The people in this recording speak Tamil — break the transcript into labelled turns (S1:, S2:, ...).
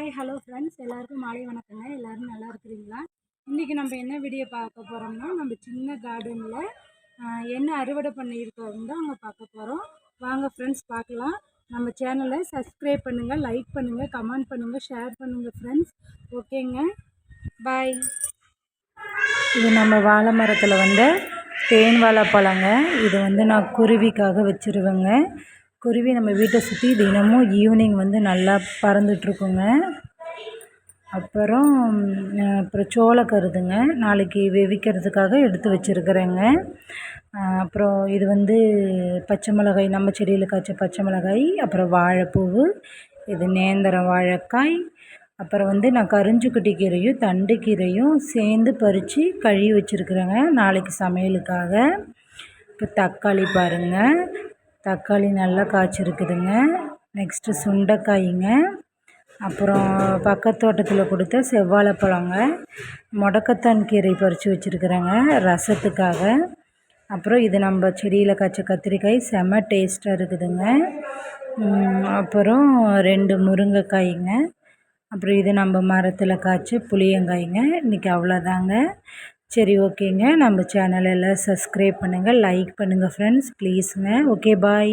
S1: ஹாய் ஹலோ ஃப்ரெண்ட்ஸ், எல்லாருக்கும் மாலை வணக்கங்க. எல்லோரும் நல்லா இருக்கிறீங்களா? இன்றைக்கி நம்ம என்ன வீடியோ பார்க்க போகிறோம்னா, நம்ம சின்ன கார்டனில் என்ன அறுவடை பண்ணியிருக்கோம் தான் அங்கே பார்க்க போகிறோம். வாங்க ஃப்ரெண்ட்ஸ் பார்க்கலாம். நம்ம சேனலை சப்ஸ்கிரைப் பண்ணுங்கள், லைக் பண்ணுங்கள், கமெண்ட் பண்ணுங்கள், ஷேர் பண்ணுங்கள் ஃப்ரெண்ட்ஸ். ஓகேங்க, பாய். இது நம்ம வாழை மரத்தில் வந்த தேன் வாழைப்பழங்க. இது நான் குருவிக்காக வச்சுருவேங்க. குருவி நம்ம வீட்டை சுற்றி தினமும் ஈவினிங் நல்லா பறந்துட்டுருக்குங்க. அப்புறம் சோளக்கருதுங்க, நாளைக்கு வேவிக்கிறதுக்காக எடுத்து வச்சுருக்கிறேங்க. அப்புறம் இது பச்சை மிளகாய், நம்ம செடியில் காய்ச்ச பச்சை மிளகாய். அப்புறம் வாழைப்பூவு, இது நேந்திரம் வாழைக்காய். அப்புறம் நான் கரிஞ்சுக்குட்டி கீரையும் தண்டு கீரையும் சேர்ந்து பறித்து கழுவி வச்சுருக்குறேங்க நாளைக்கு சமையலுக்காக. இப்போ தக்காளி பாருங்கள், தக்காளி நல்லா காய்ச்சிருக்குதுங்க. நெக்ஸ்ட்டு சுண்டைக்காய்ங்க. அப்புறம் பக்கத்து தோட்டத்தில் கொடுத்த செவ்வாழைப்பழங்க. முடக்கத்தான் கீரை பறித்து வச்சுருக்குறேங்க ரசத்துக்காக. அப்புறம் இது நம்ம செடியில் காய்ச்ச கத்திரிக்காய், செம்ம டேஸ்ட்டாக இருக்குதுங்க. அப்புறம் 2 முருங்கைக்காய்ங்க. அப்புறம் இது நம்ம மரத்தில் காய்ச்ச புளியங்காய்ங்க. இன்றைக்கி அவ்வளோதாங்க. சரி, ஓகேங்க. நம்ம சேனலை எல்லாம் சப்ஸ்கிரைப் பண்ணுங்கள், லைக் பண்ணுங்கள் ஃப்ரெண்ட்ஸ், ப்ளீஸுங்க. ஓகே, பாய்.